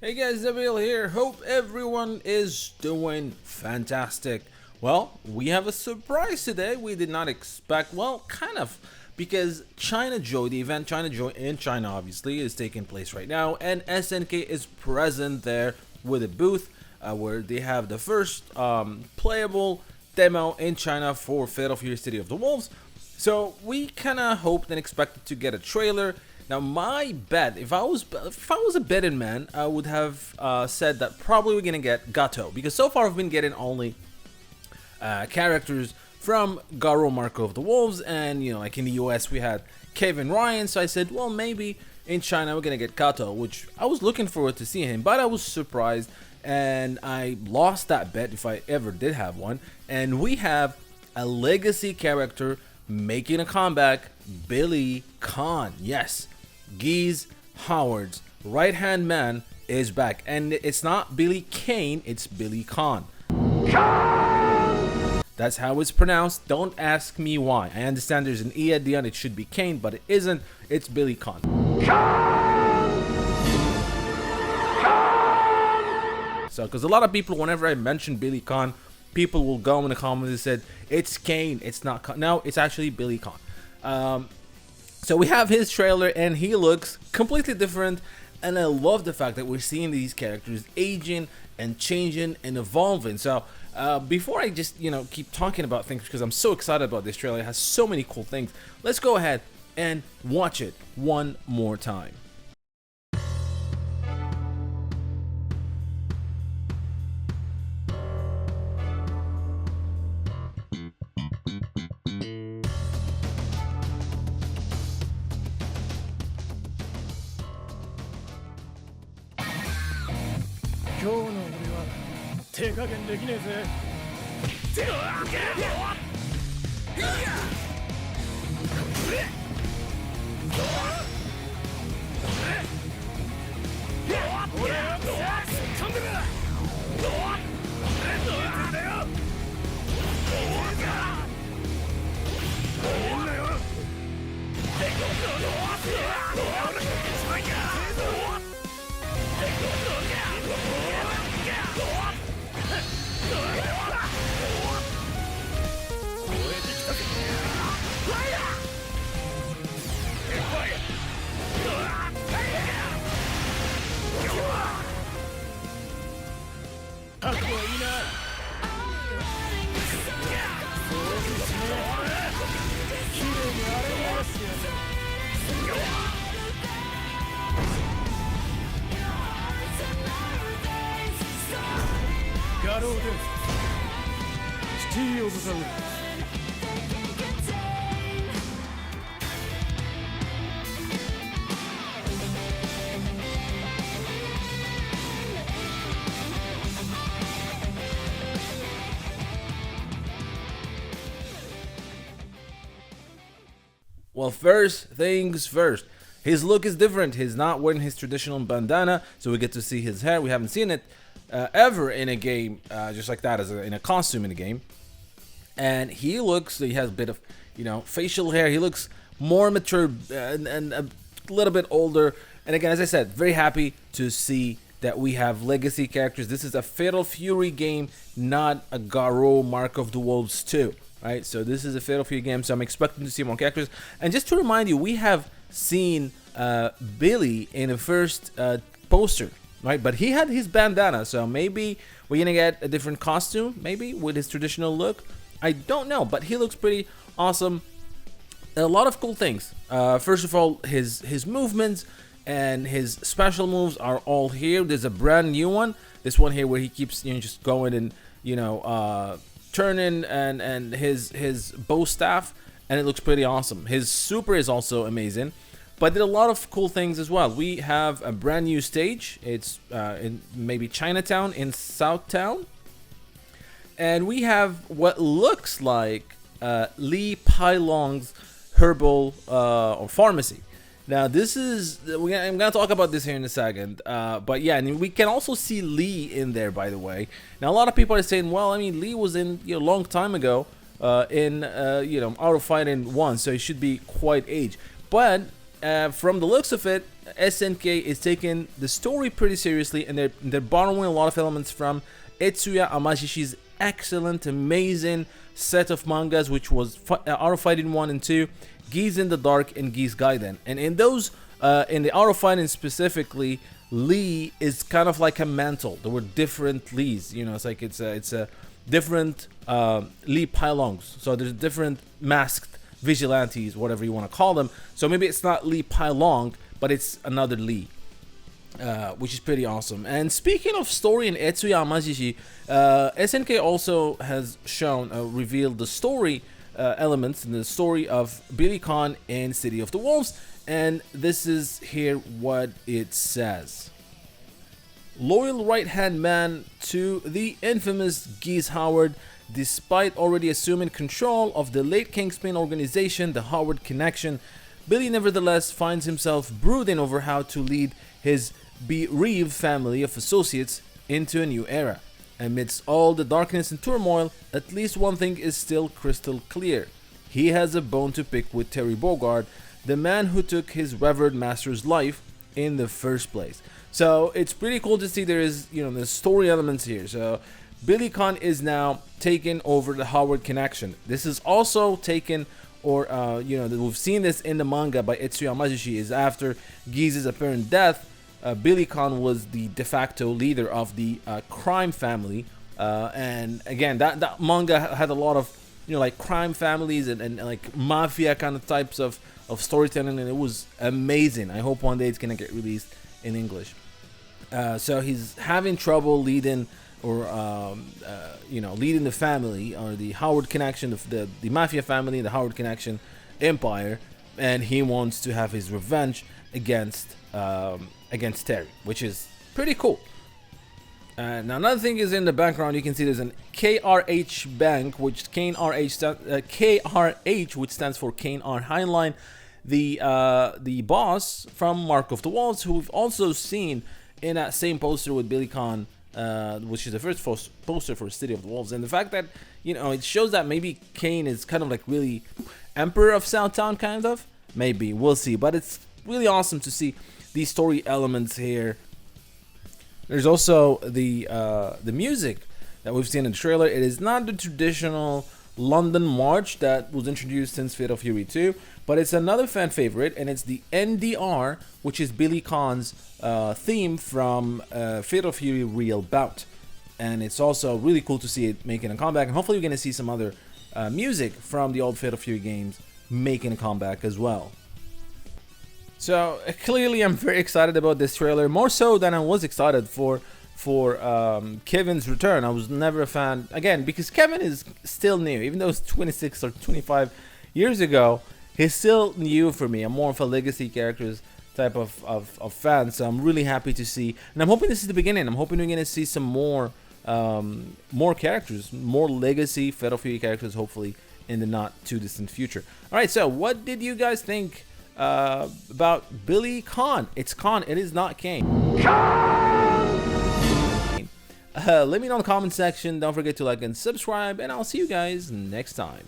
Hey guys, Nabil here. Hope everyone is doing fantastic. Well, we have a surprise today. We did not expect, well, kind of, because China Joy, the event China Joy in China obviously is taking place right now, and SNK is present there with a booth where they have the first playable demo in China for Fatal Fury City of the Wolves. So we kind of hoped and expected to get a trailer. Now my bet, if I was a betting man, I would have said that probably we're gonna get Gato, because so far we've been getting only characters from Garo Marco of the Wolves, and like in the US we had Kevin Ryan. So I said, well, maybe in China we're gonna get Gato, which I was looking forward to seeing him, but I was surprised and I lost that bet if I ever did have one. And we have a legacy character making a comeback, Billy Khan. Yes, Geese Howard's right hand man is back, and it's not Billy Kane, it's Billy Khan. That's how it's pronounced. Don't ask me why. I understand there's an E at the end, it should be Kane, but it isn't. It's Billy Khan. So, because a lot of people, whenever I mention Billy Khan, people will go in the comments and said it's Kane, it's not Khan. No, it's actually Billy Khan. So we have his trailer and he looks completely different, and I love the fact that we're seeing these characters aging and changing and evolving. So before I just keep talking about things, because I'm so excited about this trailer, it has so many cool things, let's go ahead and watch it one more time. 今日の俺は手加減できねえぜ。手を開け覚悟はいいな。きれいに洗い流してやる。ガローデンスシティ・オブ・ザ・ウルフ。Well, first things first, his look is different. He's not wearing his traditional bandana, so we get to see his hair. We haven't seen it ever in a game just like that, in a costume in a game. And he has a bit of facial hair. He looks more mature and a little bit older. And again, as I said, very happy to see that we have legacy characters. This is a Fatal Fury game, not a Garo Mark of the Wolves 2. Right, so this is a Fatal Fury game, so I'm expecting to see more characters. And just to remind you, we have seen Billy in the first poster, right? But he had his bandana, so maybe we're gonna get a different costume, maybe with his traditional look. I don't know, but he looks pretty awesome. And a lot of cool things. First of all, his movements and his special moves are all here. There's a brand new one. This one here where he keeps just going and turning and his bow staff, and it looks pretty awesome. His super is also amazing, but did a lot of cool things as well. We have a brand new stage. It's in maybe Chinatown in Southtown, and we have what looks like Li Pailong's herbal or pharmacy. Now this is, I'm gonna talk about this here in a second, but yeah, and we can also see Lee in there, by the way. Now a lot of people are saying, well, I mean, Lee was in a long time ago in Art of Fighting 1, so he should be quite aged. But from the looks of it, SNK is taking the story pretty seriously, and they're borrowing a lot of elements from Etsuya Amashishi's excellent, amazing set of mangas, which was Art of Fighting 1 and 2, Geese in the Dark, and Geese Gaiden. And in those, in the Art of Fighting specifically, Lee is kind of like a mantle. There were different Lees, you know, it's like it's a different Lee Pailongs. So there's different masked vigilantes, whatever you want to call them. So maybe it's not Lee Pailong, but it's another Lee, which is pretty awesome. And speaking of story in Etsuya Amajishi, SNK also has shown, revealed the story elements in the story of Billy Khan in City of the Wolves. And this is here what it says. Loyal right-hand man to the infamous Geese Howard, despite already assuming control of the late Kingspin organization, the Howard Connection, Billy nevertheless finds himself brooding over how to lead his bereaved family of associates into a new era. Amidst all the darkness and turmoil, at least one thing is still crystal clear. He has a bone to pick with Terry Bogard, the man who took his revered master's life in the first place. So it's pretty cool to see there is, you know, the story elements here. So Billy Khan is now taking over the Howard Connection. This is also taken, or you know, we've seen this in the manga by Etsuya Majishi, is after Geese's apparent death, Billy Khan was the de facto leader of the crime family. And again, that manga had a lot of, you know, like crime families and like mafia kind of types of storytelling, and it was amazing. I hope one day it's gonna get released in English. So he's having trouble leading, or you know, leading the family, or the Howard Connection, the mafia family, the Howard Connection empire, and he wants to have his revenge against Terry, which is pretty cool. Now another thing is in the background, you can see there's an KRH bank, which KRH, which stands for Kane R Heinlein, the boss from Mark of the Wolves, who we've also seen in that same poster with Billy Khan, which is the first poster for City of the Wolves. And the fact that, you know, it shows that maybe Kane is kind of like really Emperor of Southtown, kind of. Maybe, we'll see. But it's really awesome to see these story elements here. There's also the music that we've seen in the trailer. It is not the traditional London March that was introduced since Fatal Fury 2, but it's another fan favorite, and it's the NDR, which is Billy Khan's theme from Fatal Fury Real Bout. And it's also really cool to see it making a comeback, and hopefully we're going to see some other music from the old Fatal Fury games making a comeback as well. So clearly I'm very excited about this trailer, more so than I was excited for Kevin's return. I was never a fan, again, because Kevin is still new. Even though it's 26 or 25 years ago, he's still new for me. I'm more of a legacy characters type of fan, so I'm really happy to see. And I'm hoping this is the beginning. I'm hoping we're going to see some more characters, more legacy Fatal Fury characters, hopefully in the not too distant future. Alright, so what did you guys think about Billy Khan? It's Khan, it is not Kane. Let me know in the comment section. Don't forget to like and subscribe, and I'll see you guys next time.